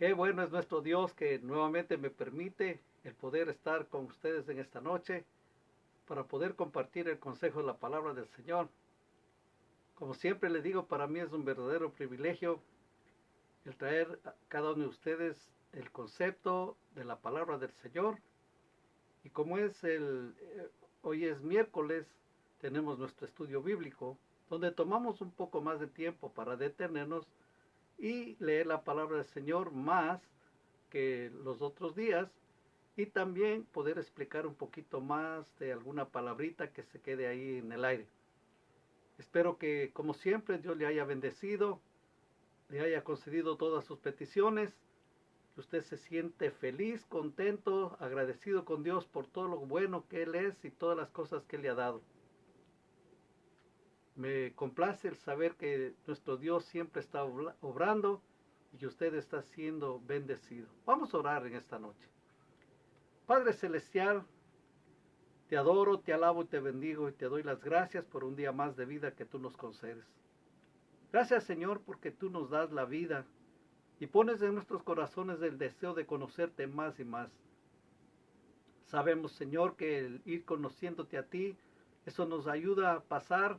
Qué bueno es nuestro Dios que nuevamente me permite el poder estar con ustedes en esta noche para poder compartir el consejo de la palabra del Señor. Como siempre les digo, para mí es un verdadero privilegio el traer a cada uno de ustedes el concepto de la palabra del Señor. Y como hoy es miércoles, tenemos nuestro estudio bíblico, donde tomamos un poco más de tiempo para detenernos y leer la palabra del Señor más que los otros días, y también poder explicar un poquito más de alguna palabrita que se quede ahí en el aire. Espero que, como siempre, Dios le haya bendecido, le haya concedido todas sus peticiones, que usted se siente feliz, contento, agradecido con Dios por todo lo bueno que Él es y todas las cosas que Él le ha dado. Me complace el saber que nuestro Dios siempre está obrando y que usted está siendo bendecido. Vamos a orar en esta noche. Padre Celestial, te adoro, te alabo y te bendigo y te doy las gracias por un día más de vida que tú nos concedes. Gracias, Señor, porque tú nos das la vida y pones en nuestros corazones el deseo de conocerte más y más. Sabemos, Señor, que el ir conociéndote a ti, eso nos ayuda a pasar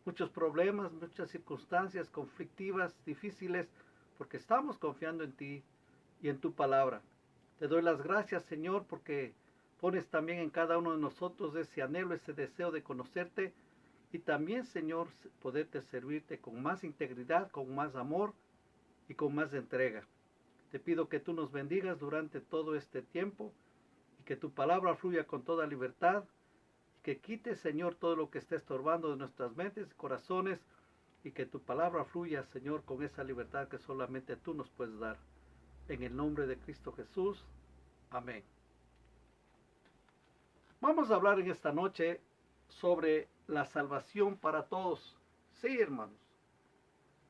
muchos problemas, muchas circunstancias conflictivas, difíciles, porque estamos confiando en ti y en tu palabra. Te doy las gracias, Señor, porque pones también en cada uno de nosotros ese anhelo, ese deseo de conocerte y también, Señor, poderte servirte con más integridad, con más amor y con más entrega. Te pido que tú nos bendigas durante todo este tiempo y que tu palabra fluya con toda libertad y que quite, Señor, todo lo que esté estorbando de nuestras mentes y corazones y que tu palabra fluya, Señor, con esa libertad que solamente tú nos puedes dar. En el nombre de Cristo Jesús. Amén. Vamos a hablar en esta noche sobre la salvación para todos. Sí, hermanos.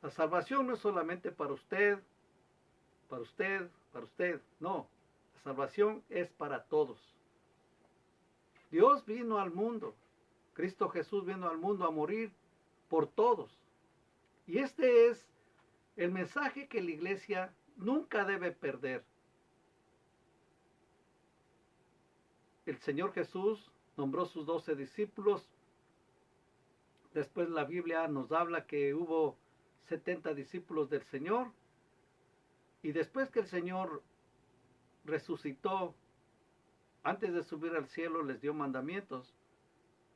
La salvación no es solamente para usted, para usted, para usted. No. La salvación es para todos. Dios vino al mundo. Cristo Jesús vino al mundo a morir por todos. Y este es el mensaje que la iglesia nunca debe perder. El Señor Jesús nombró sus 12 discípulos. Después la Biblia nos habla que hubo 70 discípulos del Señor. Y después que el Señor resucitó, antes de subir al cielo les dio mandamientos.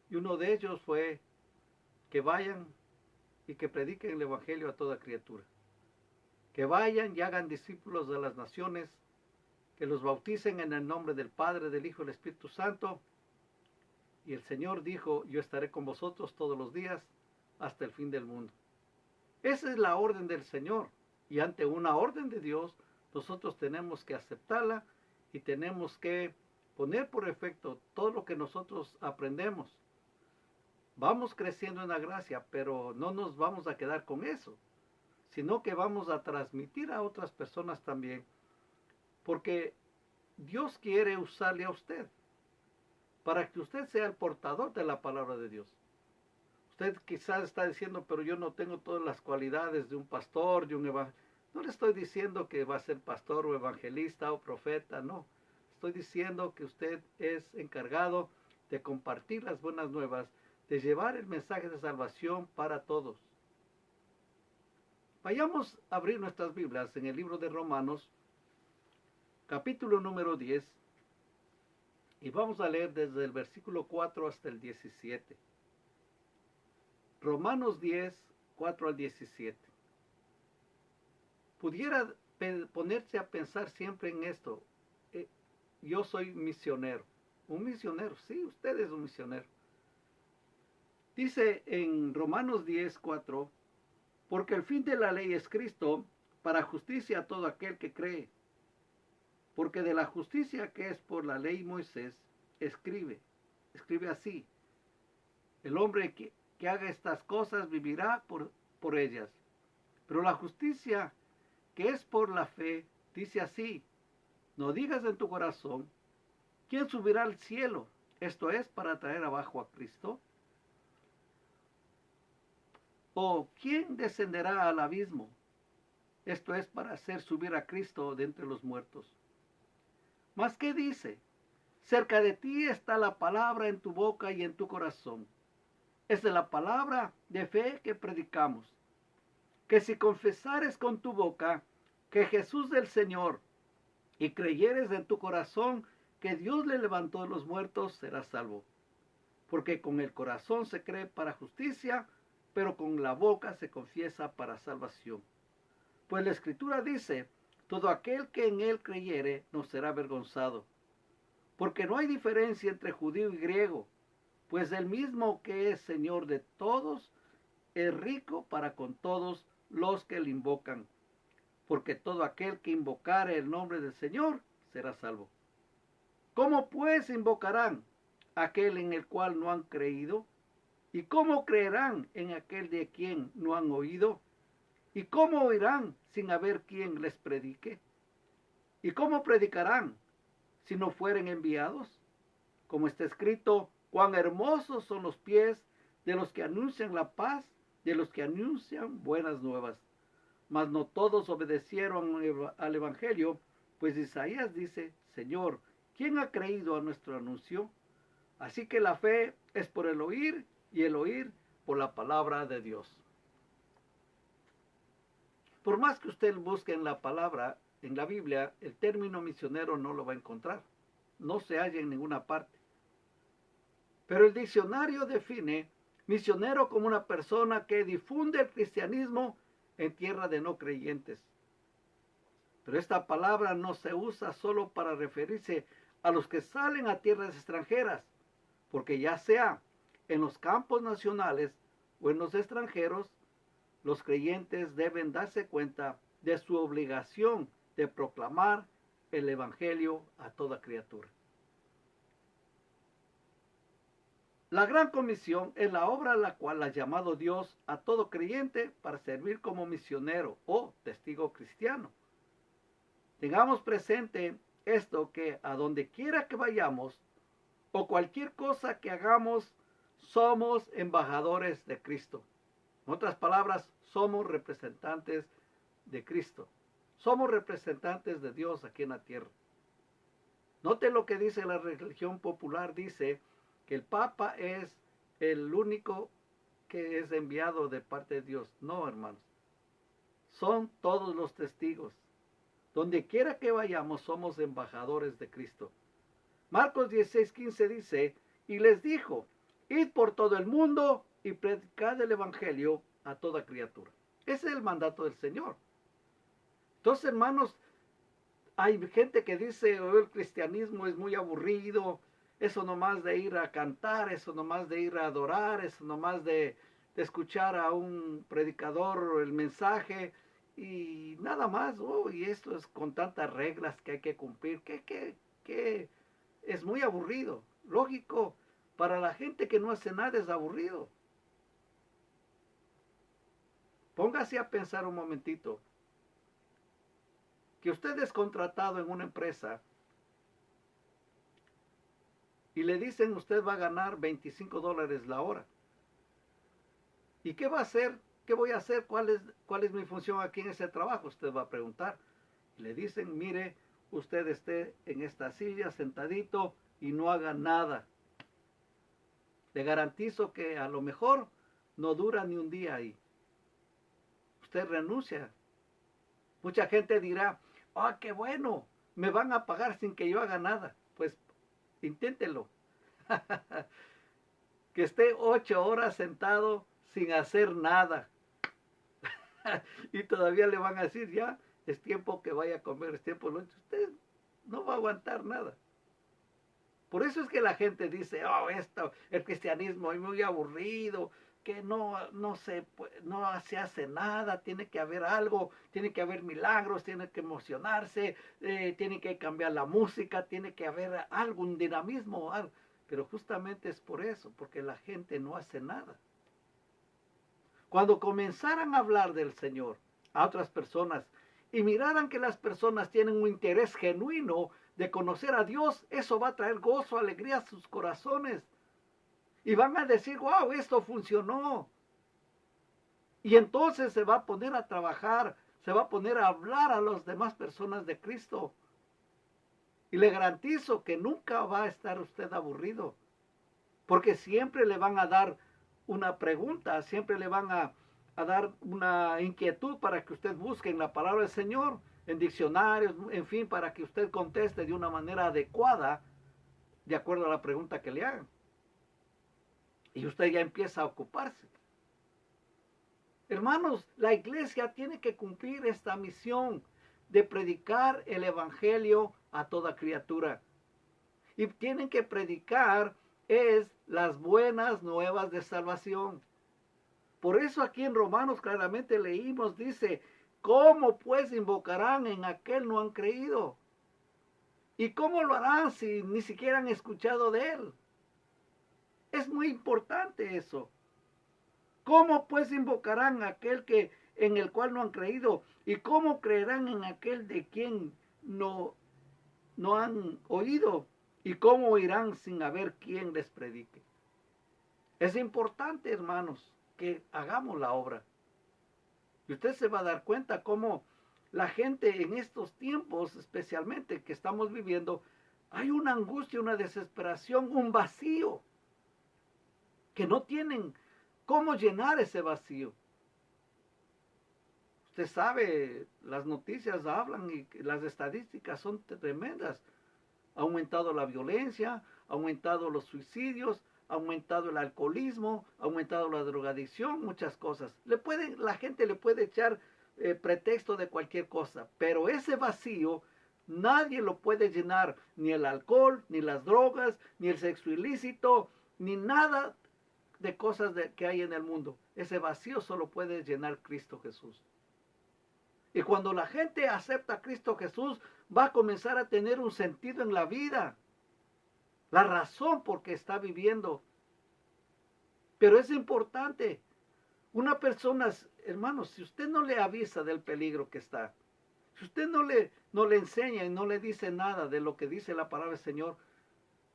Y uno de ellos fue que vayan y que prediquen el Evangelio a toda criatura. Que vayan y hagan discípulos de las naciones, que los bauticen en el nombre del Padre, del Hijo y del Espíritu Santo. Y el Señor dijo, yo estaré con vosotros todos los días hasta el fin del mundo. Esa es la orden del Señor. Y ante una orden de Dios, nosotros tenemos que aceptarla y tenemos que poner por efecto todo lo que nosotros aprendemos. Vamos creciendo en la gracia, pero no nos vamos a quedar con eso, sino que vamos a transmitir a otras personas también, porque Dios quiere usarle a usted para que usted sea el portador de la palabra de Dios. Usted quizás está diciendo, pero yo no tengo todas las cualidades de un pastor, de un evangelista. No le estoy diciendo que va a ser pastor o evangelista o profeta, no. Estoy diciendo que usted es encargado de compartir las buenas nuevas, de llevar el mensaje de salvación para todos. Vayamos a abrir nuestras Biblias en el libro de Romanos, capítulo número 10, y vamos a leer desde el versículo 4 hasta el 17. Romanos 10, 4 al 17. Pudiera ponerse a pensar siempre en esto. Yo soy misionero. Un misionero, sí, usted es un misionero. Dice en Romanos 10, 4, porque el fin de la ley es Cristo, para justicia a todo aquel que cree. Porque de la justicia que es por la ley Moisés, escribe así, el hombre que haga estas cosas vivirá por ellas. Pero la justicia que es por la fe, dice así, no digas en tu corazón, ¿quién subirá al cielo? Esto es para traer abajo a Cristo. ¿O quién descenderá al abismo? Esto es para hacer subir a Cristo de entre los muertos. Mas ¿qué dice? Cerca de ti está la palabra en tu boca y en tu corazón. Es de la palabra de fe que predicamos. Que si confesares con tu boca que Jesús es el Señor y creyeres en tu corazón que Dios le levantó de los muertos, serás salvo. Porque con el corazón se cree para justicia, pero con la boca se confiesa para salvación. Pues la Escritura dice, todo aquel que en él creyere no será avergonzado. Porque no hay diferencia entre judío y griego, pues el mismo que es Señor de todos, es rico para con todos los que le invocan. Porque todo aquel que invocare el nombre del Señor será salvo. ¿Cómo pues invocarán aquel en el cual no han creído? ¿Y cómo creerán en aquel de quien no han oído? ¿Y cómo oirán sin haber quien les predique? ¿Y cómo predicarán si no fueren enviados? Como está escrito, cuán hermosos son los pies de los que anuncian la paz, de los que anuncian buenas nuevas. Mas no todos obedecieron al Evangelio, pues Isaías dice, Señor, ¿quién ha creído a nuestro anuncio? Así que la fe es por el oír y el oír por la palabra de Dios. Por más que usted busque en la palabra, en la Biblia, el término misionero no lo va a encontrar. No se halla en ninguna parte. Pero el diccionario define misionero como una persona que difunde el cristianismo en tierra de no creyentes. Pero esta palabra no se usa solo para referirse a los que salen a tierras extranjeras, porque ya sea en los campos nacionales o en los extranjeros, los creyentes deben darse cuenta de su obligación de proclamar el Evangelio a toda criatura. La Gran Comisión es la obra a la cual ha llamado Dios a todo creyente para servir como misionero o testigo cristiano. Tengamos presente esto, que a donde quiera que vayamos o cualquier cosa que hagamos, somos embajadores de Cristo. En otras palabras, somos representantes de Cristo. Somos representantes de Dios aquí en la tierra. Note lo que dice la religión popular. Dice que el Papa es el único que es enviado de parte de Dios. No, hermanos. Son todos los testigos. Donde quiera que vayamos, somos embajadores de Cristo. Marcos 16:15 dice, y les dijo, id por todo el mundo y predicad el Evangelio a toda criatura. Ese es el mandato del Señor. Entonces, hermanos, hay gente que dice, oh, el cristianismo es muy aburrido, eso nomás de ir a cantar, eso nomás de ir a adorar, eso nomás de escuchar a un predicador el mensaje y nada más. Oh, y esto es con tantas reglas que hay que cumplir, que es muy aburrido. Lógico, para la gente que no hace nada es aburrido. Póngase a pensar un momentito. Que usted es contratado en una empresa y le dicen usted va a ganar $25 la hora. ¿Y qué va a hacer? ¿Qué voy a hacer? ¿Cuál es mi función aquí en ese trabajo? Usted va a preguntar. Le dicen, mire, usted esté en esta silla sentadito y no haga nada. Le garantizo que a lo mejor no dura ni un día ahí. Usted renuncia. Mucha gente dirá, ¡ah, qué bueno! Me van a pagar sin que yo haga nada. Pues inténtelo. Que esté 8 horas sentado sin hacer nada. Y todavía le van a decir, ya, es tiempo que vaya a comer, es tiempo de lunch. Usted no va a aguantar nada. Por eso es que la gente dice, oh, el cristianismo es muy aburrido, que no se hace nada, tiene que haber algo, tiene que haber milagros, tiene que emocionarse, tiene que cambiar la música, tiene que haber algún dinamismo, algo. Pero justamente es por eso, porque la gente no hace nada. Cuando comenzaran a hablar del Señor a otras personas y miraran que las personas tienen un interés genuino de conocer a Dios, eso va a traer gozo, alegría a sus corazones. Y van a decir, wow, esto funcionó. Y entonces se va a poner a trabajar se va a poner a hablar a las demás personas de Cristo. Y le garantizo que nunca va a estar usted aburrido, porque siempre le van a dar una pregunta, siempre le van a dar una inquietud para que usted busque en la palabra del Señor, en diccionarios, en fin, para que usted conteste de una manera adecuada, de acuerdo a la pregunta que le hagan. Y usted ya empieza a ocuparse. Hermanos, la iglesia tiene que cumplir esta misión de predicar el evangelio a toda criatura. Y tienen que predicar las buenas nuevas de salvación. Por eso aquí en Romanos claramente leímos, dice, ¿cómo pues invocarán en aquel no han creído? ¿Y cómo lo harán si ni siquiera han escuchado de él? Es muy importante eso. ¿Cómo pues invocarán a aquel en el cual no han creído? ¿Y cómo creerán en aquel de quien no han oído? ¿Y cómo oirán sin haber quien les predique? Es importante, hermanos, que hagamos la obra. Y usted se va a dar cuenta cómo la gente en estos tiempos, especialmente que estamos viviendo, hay una angustia, una desesperación, un vacío, que no tienen cómo llenar ese vacío. Usted sabe, las noticias hablan y las estadísticas son tremendas. Ha aumentado la violencia, ha aumentado los suicidios, ha aumentado el alcoholismo, ha aumentado la drogadicción, muchas cosas. La gente le puede echar pretexto de cualquier cosa, pero ese vacío nadie lo puede llenar, ni el alcohol, ni las drogas, ni el sexo ilícito, ni nada de cosas que hay en el mundo. Ese vacío solo puede llenar Cristo Jesús. Y cuando la gente acepta a Cristo Jesús, va a comenzar a tener un sentido en la vida. La razón por qué está viviendo. Pero es importante. Una persona, hermanos, si usted no le avisa del peligro que está, si usted no le enseña y no le dice nada de lo que dice la palabra del Señor,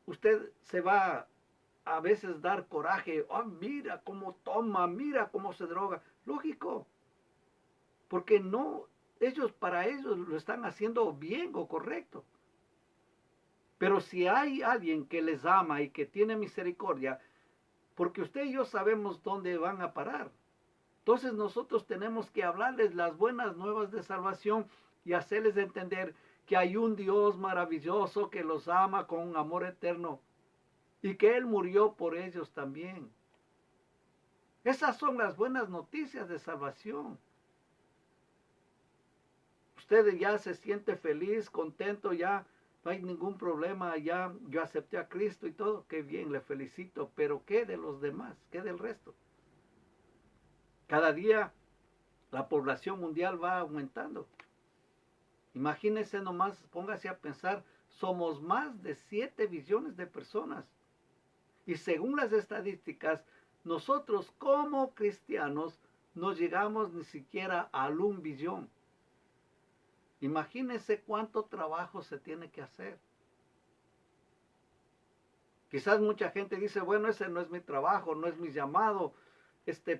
usted se va a veces dar coraje. Oh, mira cómo toma, mira cómo se droga. Lógico. Porque para ellos lo están haciendo bien o correcto. Pero si hay alguien que les ama y que tiene misericordia, porque usted y yo sabemos dónde van a parar. Entonces nosotros tenemos que hablarles las buenas nuevas de salvación y hacerles entender que hay un Dios maravilloso que los ama con un amor eterno y que Él murió por ellos también. Esas son las buenas noticias de salvación. Usted ya se siente feliz, contento, ya no hay ningún problema, ya yo acepté a Cristo y todo, qué bien, le felicito, pero ¿qué de los demás? ¿Qué del resto? Cada día la población mundial va aumentando. Imagínese nomás, póngase a pensar, somos más de 7 billones de personas. Y según las estadísticas, nosotros como cristianos no llegamos ni siquiera al 1 billón. Imagínense cuánto trabajo se tiene que hacer. Quizás mucha gente dice, bueno, ese no es mi trabajo, no es mi llamado.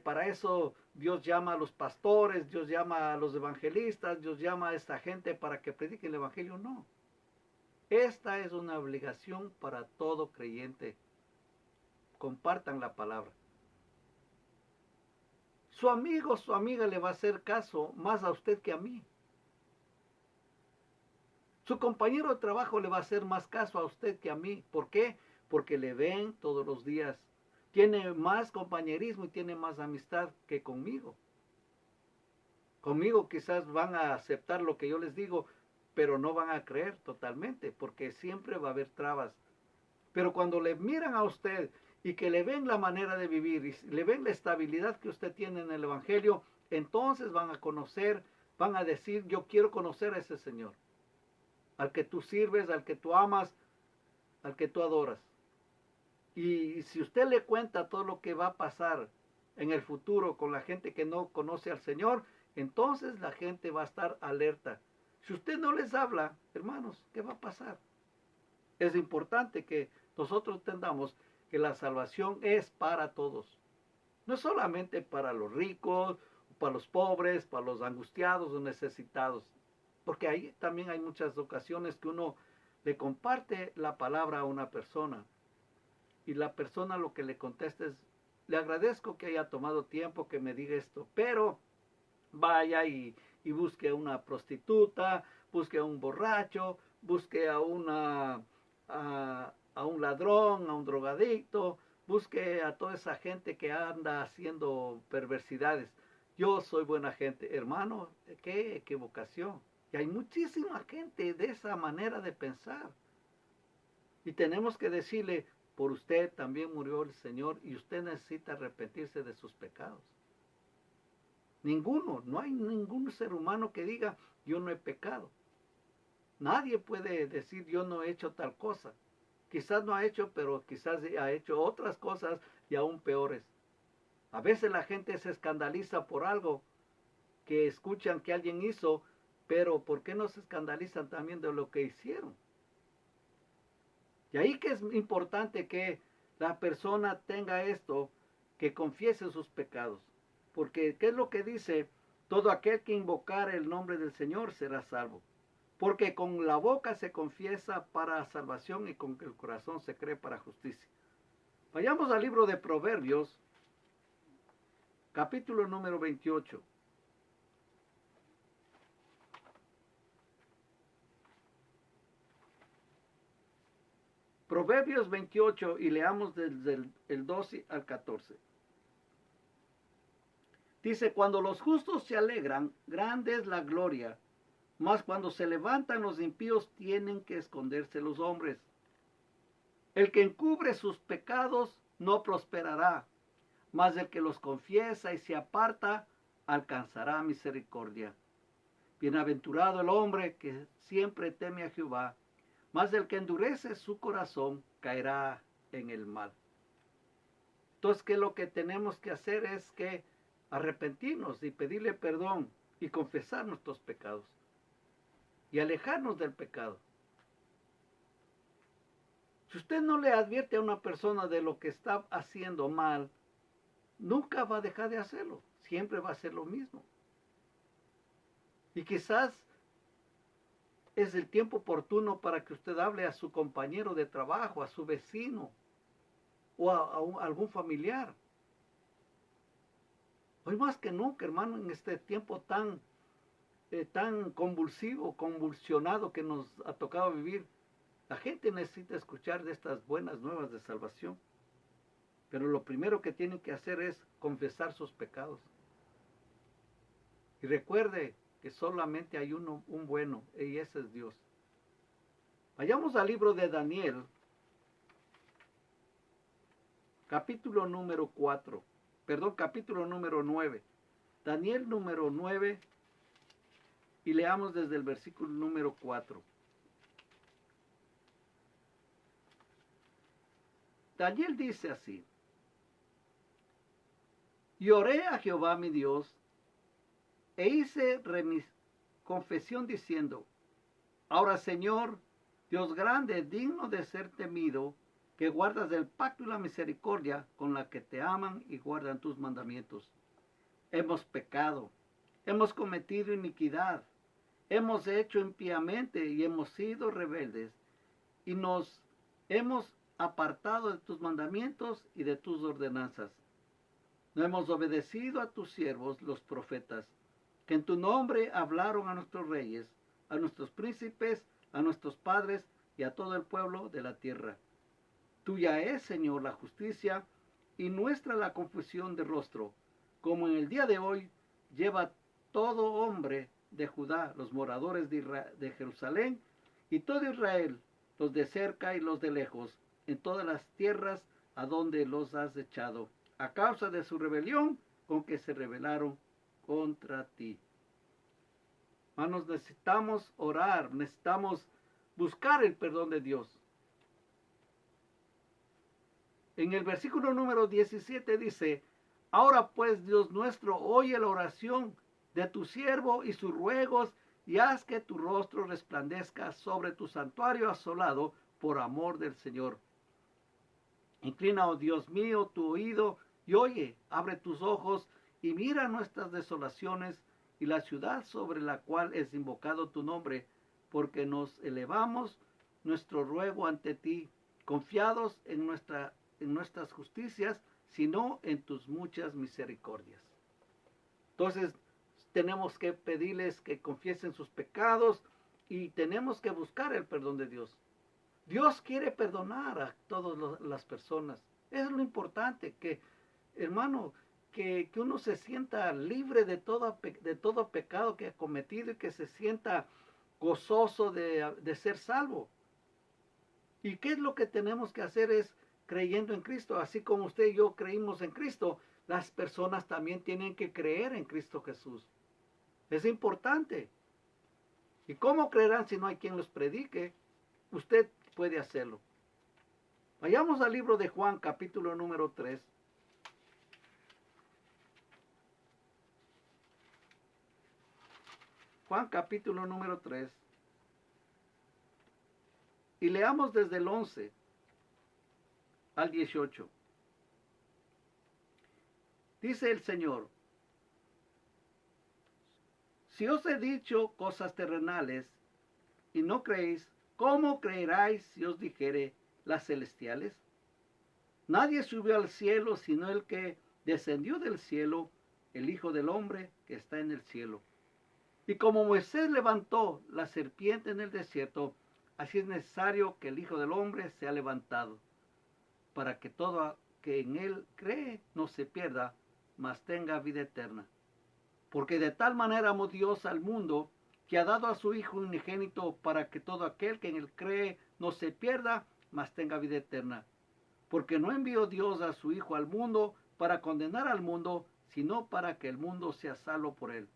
Para eso Dios llama a los pastores, Dios llama a los evangelistas, Dios llama a esta gente para que predique el evangelio. No. Esta es una obligación para todo creyente. Compartan la palabra. Su amigo o su amiga le va a hacer caso más a usted que a mí. Su compañero de trabajo le va a hacer más caso a usted que a mí. ¿Por qué? Porque le ven todos los días. Tiene más compañerismo y tiene más amistad que conmigo. Conmigo quizás van a aceptar lo que yo les digo, pero no van a creer totalmente, porque siempre va a haber trabas. Pero cuando le miran a usted y que le ven la manera de vivir y le ven la estabilidad que usted tiene en el Evangelio, entonces van a conocer, van a decir, yo quiero conocer a ese Señor. Al que tú sirves, al que tú amas, al que tú adoras. Y si usted le cuenta todo lo que va a pasar en el futuro con la gente que no conoce al Señor, entonces la gente va a estar alerta. Si usted no les habla, hermanos, ¿qué va a pasar? Es importante que nosotros entendamos que la salvación es para todos. No solamente para los ricos, para los pobres, para los angustiados o necesitados. Porque ahí también hay muchas ocasiones que uno le comparte la palabra a una persona y la persona lo que le contesta es, le agradezco que haya tomado tiempo que me diga esto, pero vaya y busque a una prostituta, busque a un borracho, busque a un ladrón, a un drogadicto, busque a toda esa gente que anda haciendo perversidades. Yo soy buena gente. Hermano, qué equivocación. Y hay muchísima gente de esa manera de pensar. Y tenemos que decirle, por usted también murió el Señor y usted necesita arrepentirse de sus pecados. Ninguno, no hay ningún ser humano que diga, yo no he pecado. Nadie puede decir, yo no he hecho tal cosa. Quizás no ha hecho, pero quizás ha hecho otras cosas y aún peores. A veces la gente se escandaliza por algo que escuchan que alguien hizo, pero ¿por qué no se escandalizan también de lo que hicieron? Y ahí que es importante que la persona tenga esto, que confiese sus pecados. Porque, ¿qué es lo que dice? Todo aquel que invocar el nombre del Señor será salvo. Porque con la boca se confiesa para salvación y con el corazón se cree para justicia. Vayamos al libro de Proverbios, capítulo número 28. Proverbios 28 y leamos desde el 12 al 14. Dice, cuando los justos se alegran, grande es la gloria, mas cuando se levantan los impíos tienen que esconderse los hombres. El que encubre sus pecados no prosperará, mas el que los confiesa y se aparta alcanzará misericordia. Bienaventurado el hombre que siempre teme a Jehová, mas el que endurece su corazón caerá en el mal. Entonces, ¿qué es lo que tenemos que hacer? Es que arrepentirnos y pedirle perdón y confesar nuestros pecados y alejarnos del pecado. Si usted no le advierte a una persona de lo que está haciendo mal, nunca va a dejar de hacerlo. Siempre va a hacer lo mismo. Y quizás es el tiempo oportuno para que usted hable a su compañero de trabajo, a su vecino o a algún familiar. Hoy más que nunca, hermano, en este tiempo tan convulsivo, convulsionado que nos ha tocado vivir, la gente necesita escuchar de estas buenas nuevas de salvación. Pero lo primero que tienen que hacer es confesar sus pecados. Y recuerde que solamente hay un bueno, y ese es Dios. Vayamos al libro de Daniel, capítulo número 9. Daniel número 9, y leamos desde el versículo número 4. Daniel dice así: y oré a Jehová mi Dios, e hice confesión diciendo, ahora Señor, Dios grande, digno de ser temido, que guardas el pacto y la misericordia con la que te aman y guardan tus mandamientos. Hemos pecado, hemos cometido iniquidad, hemos hecho impíamente y hemos sido rebeldes, y nos hemos apartado de tus mandamientos y de tus ordenanzas. No hemos obedecido a tus siervos, los profetas, que en tu nombre hablaron a nuestros reyes, a nuestros príncipes, a nuestros padres y a todo el pueblo de la tierra. Tuya es, Señor, la justicia y nuestra la confusión de rostro, como en el día de hoy lleva todo hombre de Judá, los moradores de Jerusalén y todo Israel, los de cerca y los de lejos, en todas las tierras a donde los has echado, a causa de su rebelión con que se rebelaron contra ti. Hermanos, necesitamos orar, necesitamos buscar el perdón de Dios. En el versículo número 17 dice, ahora pues, Dios nuestro, oye la oración de tu siervo y sus ruegos, y haz que tu rostro resplandezca sobre tu santuario asolado por amor del Señor. Inclina, oh Dios mío, tu oído y oye, abre tus ojos y mira nuestras desolaciones y la ciudad sobre la cual es invocado tu nombre, porque nos elevamos nuestro ruego ante ti, confiados en nuestras justicias, sino en tus muchas misericordias. Entonces, tenemos que pedirles que confiesen sus pecados y tenemos que buscar el perdón de Dios. Dios quiere perdonar a todas las personas. Es lo importante, que, hermano, que uno se sienta libre de todo pecado que ha cometido y que se sienta gozoso de ser salvo. ¿Y qué es lo que tenemos que hacer? Es creyendo en Cristo. Así como usted y yo creímos en Cristo, las personas también tienen que creer en Cristo Jesús. Es importante. ¿Y cómo creerán si no hay quien los predique? Usted puede hacerlo. Vayamos al libro de Juan, capítulo número 3. Juan, capítulo número 3. Y leamos desde el 11 al 18. Dice el Señor: si os he dicho cosas terrenales y no creéis, ¿cómo creeráis si os dijere las celestiales? Nadie subió al cielo sino el que descendió del cielo, el Hijo del Hombre que está en el cielo. Y como Moisés levantó la serpiente en el desierto, así es necesario que el Hijo del Hombre sea levantado, para que todo que en él cree no se pierda, mas tenga vida eterna. Porque de tal manera amó Dios al mundo, que ha dado a su Hijo unigénito, para que todo aquel que en él cree no se pierda, mas tenga vida eterna. Porque no envió Dios a su Hijo al mundo para condenar al mundo, sino para que el mundo sea salvo por él.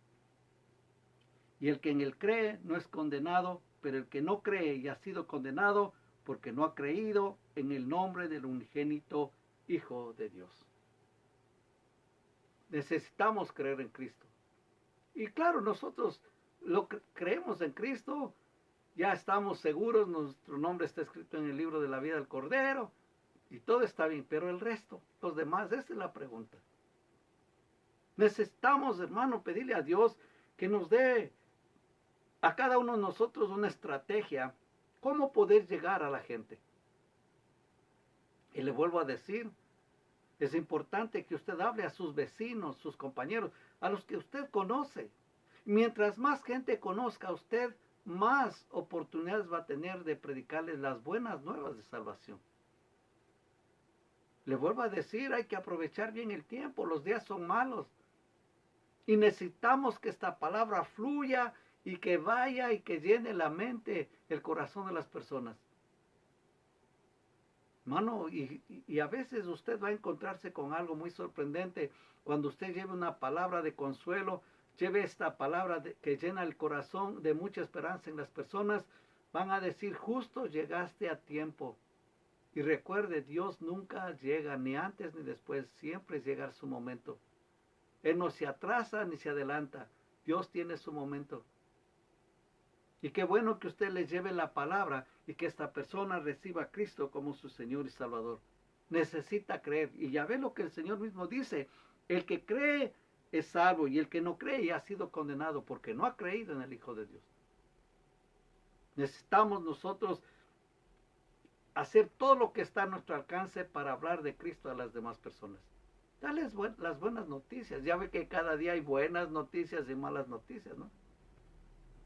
Y el que en él cree no es condenado, pero el que no cree y ha sido condenado, porque no ha creído en el nombre del unigénito Hijo de Dios. Necesitamos creer en Cristo. Y claro, nosotros creemos en Cristo, ya estamos seguros, nuestro nombre está escrito en el libro de la vida del Cordero, y todo está bien, pero el resto, los demás, esa es la pregunta. Necesitamos, hermano, pedirle a Dios que nos dé a cada uno de nosotros una estrategia, cómo poder llegar a la gente. Y le vuelvo a decir, es importante que usted hable a sus vecinos, sus compañeros, a los que usted conoce. Mientras más gente conozca a usted, más oportunidades va a tener de predicarles las buenas nuevas de salvación. Le vuelvo a decir, hay que aprovechar bien el tiempo, los días son malos. Y necesitamos que esta palabra fluya y que vaya y que llene la mente, el corazón de las personas. Hermano, y a veces usted va a encontrarse con algo muy sorprendente cuando usted lleve una palabra de consuelo, lleve esta palabra que llena el corazón de mucha esperanza en las personas. Van a decir: justo llegaste a tiempo. Y recuerde, Dios nunca llega ni antes ni después, siempre llega su momento. Él no se atrasa ni se adelanta, Dios tiene su momento. Y qué bueno que usted le lleve la palabra y que esta persona reciba a Cristo como su Señor y Salvador. Necesita creer. Y ya ve lo que el Señor mismo dice: el que cree es salvo, y el que no cree ha sido condenado porque no ha creído en el Hijo de Dios. Necesitamos nosotros hacer todo lo que está a nuestro alcance para hablar de Cristo a las demás personas. Darles las buenas noticias. Ya ve que cada día hay buenas noticias y malas noticias, ¿no?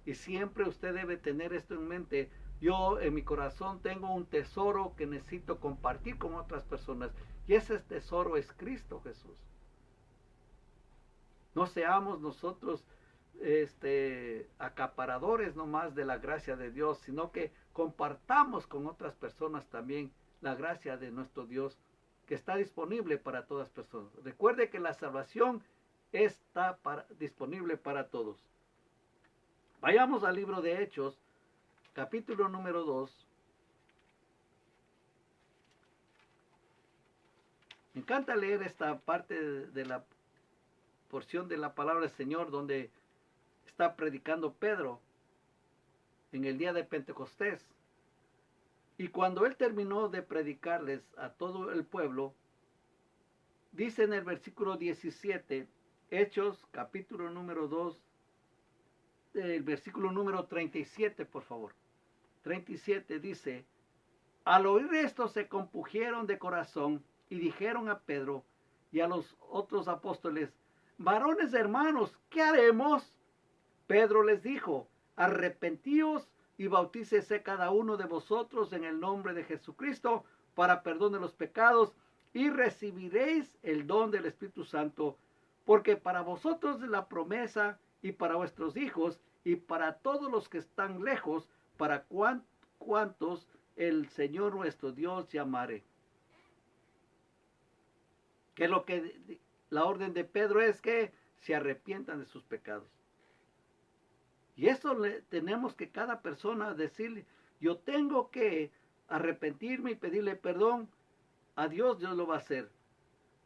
Y siempre usted debe tener esto en mente. Yo en mi corazón tengo un tesoro que necesito compartir con otras personas. Y ese tesoro es Cristo Jesús. No seamos nosotros acaparadores nomás de la gracia de Dios, sino que compartamos con otras personas también la gracia de nuestro Dios, que está disponible para todas personas. Recuerde que la salvación está disponible para todos. Vayamos al libro de Hechos, capítulo número 2. Me encanta leer esta parte de la porción de la palabra del Señor donde está predicando Pedro en el día de Pentecostés. Y cuando él terminó de predicarles a todo el pueblo, dice en el versículo 17: Hechos, capítulo número 2, el versículo número 37, por favor. 37 dice: al oír esto se compungieron de corazón y dijeron a Pedro y a los otros apóstoles: varones hermanos, ¿qué haremos? Pedro les dijo: arrepentíos y bautícese cada uno de vosotros en el nombre de Jesucristo para perdón de los pecados, y recibiréis el don del Espíritu Santo, porque para vosotros es la promesa, y para vuestros hijos, y para todos los que están lejos, para cuantos el Señor nuestro Dios llamare. Que lo que la orden de Pedro es que se arrepientan de sus pecados. Y eso tenemos que cada persona decirle: yo tengo que arrepentirme y pedirle perdón a Dios. Dios lo va a hacer.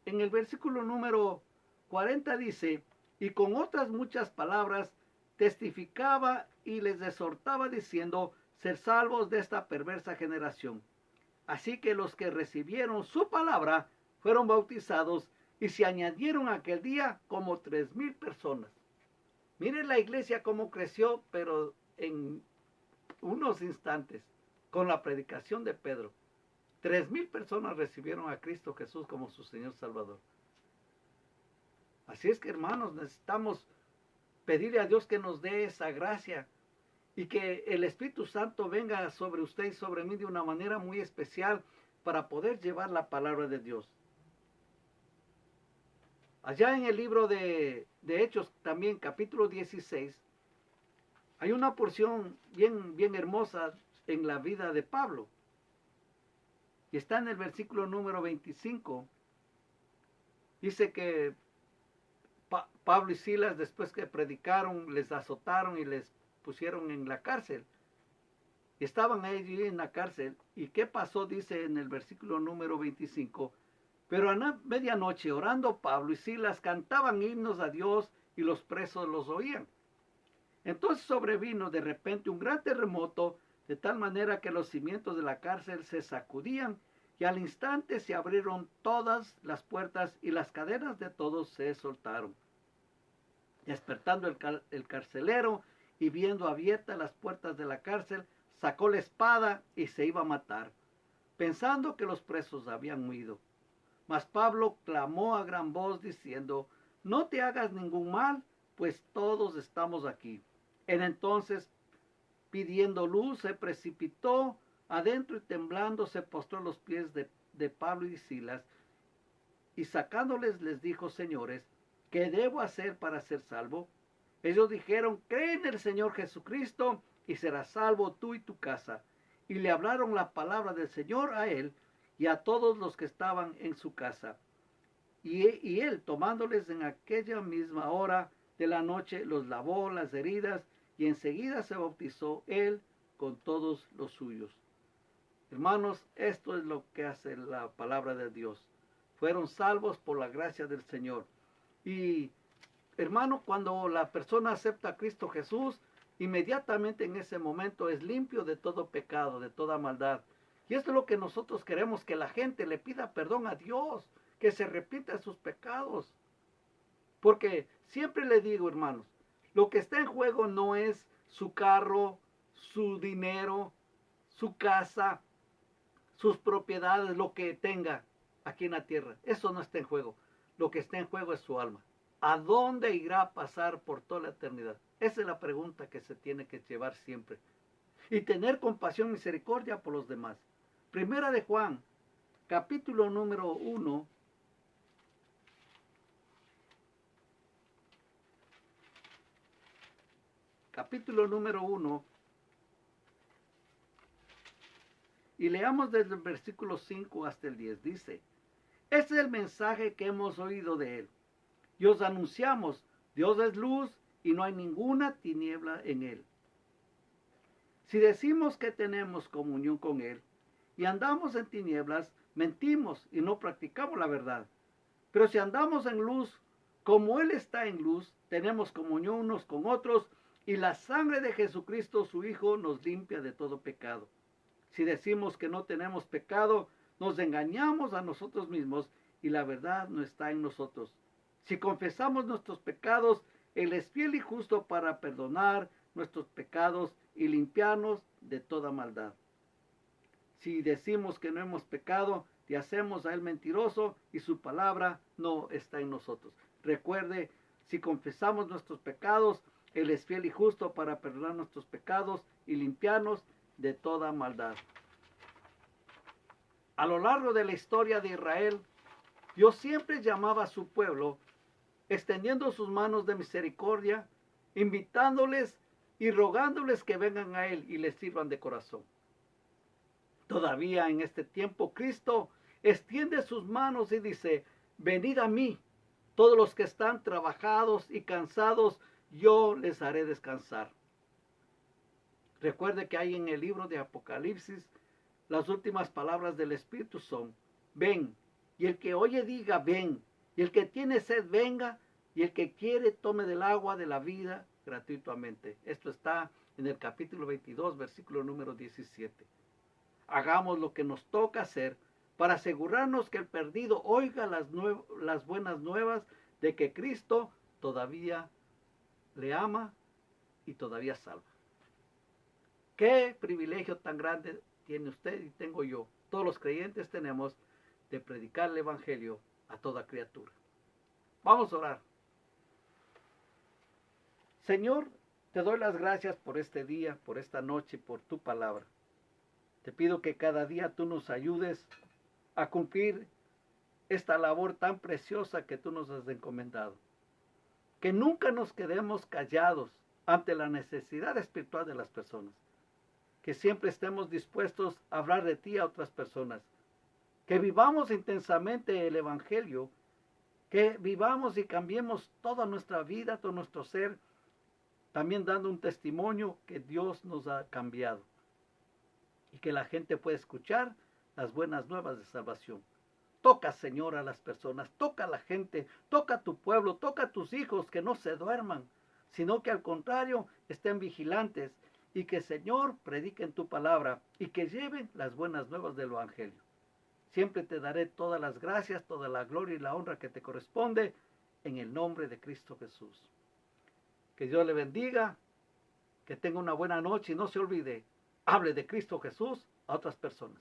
En el versículo número 40 dice: y con otras muchas palabras testificaba y les exhortaba diciendo: ser salvos de esta perversa generación. Así que los que recibieron su palabra fueron bautizados, y se añadieron aquel día como 3,000 personas. Miren la iglesia cómo creció, pero en unos instantes, con la predicación de Pedro. 3,000 personas recibieron a Cristo Jesús como su Señor Salvador. Así es que, hermanos, necesitamos pedirle a Dios que nos dé esa gracia y que el Espíritu Santo venga sobre usted y sobre mí de una manera muy especial para poder llevar la palabra de Dios. Allá en el libro de Hechos, también capítulo 16, hay una porción bien hermosa en la vida de Pablo. Y está en el versículo número 25. Dice que Pablo y Silas, después que predicaron, les azotaron y les pusieron en la cárcel. Y estaban allí en la cárcel. ¿Y qué pasó? Dice en el versículo número 25. Pero a medianoche, orando Pablo y Silas, cantaban himnos a Dios, y los presos los oían. Entonces sobrevino de repente un gran terremoto, de tal manera que los cimientos de la cárcel se sacudían, y al instante se abrieron todas las puertas y las cadenas de todos se soltaron. Despertando el carcelero y viendo abiertas las puertas de la cárcel, sacó la espada y se iba a matar, pensando que los presos habían huido. Mas Pablo clamó a gran voz diciendo: no te hagas ningún mal, pues todos estamos aquí. Él entonces, pidiendo luz, se precipitó adentro y temblando se postró a los pies de Pablo y Silas, y sacándoles les dijo: señores, ¿qué debo hacer para ser salvo? Ellos dijeron: cree en el Señor Jesucristo y serás salvo tú y tu casa. Y le hablaron la palabra del Señor a él y a todos los que estaban en su casa. Y él, tomándoles en aquella misma hora de la noche, los lavó las heridas, y enseguida se bautizó él con todos los suyos. Hermanos, esto es lo que hace la palabra de Dios. Fueron salvos por la gracia del Señor. Y, hermano, cuando la persona acepta a Cristo Jesús, inmediatamente en ese momento es limpio de todo pecado, de toda maldad. Y esto es lo que nosotros queremos, que la gente le pida perdón a Dios, que se arrepienta de sus pecados. Porque siempre le digo, hermanos, lo que está en juego no es su carro, su dinero, su casa, sus propiedades, lo que tenga aquí en la tierra. Eso no está en juego. Lo que está en juego es su alma. ¿A dónde irá a pasar por toda la eternidad? Esa es la pregunta que se tiene que llevar siempre. Y tener compasión y misericordia por los demás. Primera de Juan, capítulo número 1. Capítulo número 1. Y leamos desde el versículo 5 hasta el 10. Dice: este es el mensaje que hemos oído de él. Y os anunciamos: Dios es luz y no hay ninguna tiniebla en él. Si decimos que tenemos comunión con él y andamos en tinieblas, mentimos y no practicamos la verdad. Pero si andamos en luz, como él está en luz, tenemos comunión unos con otros, y la sangre de Jesucristo, su Hijo, nos limpia de todo pecado. Si decimos que no tenemos pecado, nos engañamos a nosotros mismos, y la verdad no está en nosotros. Si confesamos nuestros pecados, Él es fiel y justo para perdonar nuestros pecados y limpiarnos de toda maldad. Si decimos que no hemos pecado, le hacemos a Él mentiroso y su palabra no está en nosotros. Recuerde, si confesamos nuestros pecados, Él es fiel y justo para perdonar nuestros pecados y limpiarnos de toda maldad. A lo largo de la historia de Israel, Dios siempre llamaba a su pueblo, extendiendo sus manos de misericordia, invitándoles y rogándoles que vengan a Él y les sirvan de corazón. Todavía en este tiempo Cristo extiende sus manos y dice, venid a mí, todos los que están trabajados y cansados, yo les haré descansar. Recuerde que hay en el libro de Apocalipsis, las últimas palabras del Espíritu son, ven, y el que oye diga, ven, y el que tiene sed venga, y el que quiere tome del agua de la vida gratuitamente. Esto está en el capítulo 22, versículo número 17. Hagamos lo que nos toca hacer para asegurarnos que el perdido oiga las buenas nuevas de que Cristo todavía le ama y todavía salva. Qué privilegio tan grande tiene usted y tengo yo. Todos los creyentes tenemos de predicar el Evangelio a toda criatura. Vamos a orar. Señor, te doy las gracias por este día, por esta noche, por tu palabra. Te pido que cada día tú nos ayudes a cumplir esta labor tan preciosa que tú nos has encomendado. Que nunca nos quedemos callados ante la necesidad espiritual de las personas. Que siempre estemos dispuestos a hablar de ti a otras personas. Que vivamos intensamente el Evangelio. Que vivamos y cambiemos toda nuestra vida, todo nuestro ser, también dando un testimonio que Dios nos ha cambiado. Y que la gente pueda escuchar las buenas nuevas de salvación. Toca, Señor, a las personas, toca a la gente, toca a tu pueblo, toca a tus hijos, que no se duerman, sino que al contrario estén vigilantes y que, Señor, prediquen tu palabra y que lleven las buenas nuevas del Evangelio. Siempre te daré todas las gracias, toda la gloria y la honra que te corresponde en el nombre de Cristo Jesús. Que Dios le bendiga, que tenga una buena noche y no se olvide, hable de Cristo Jesús a otras personas.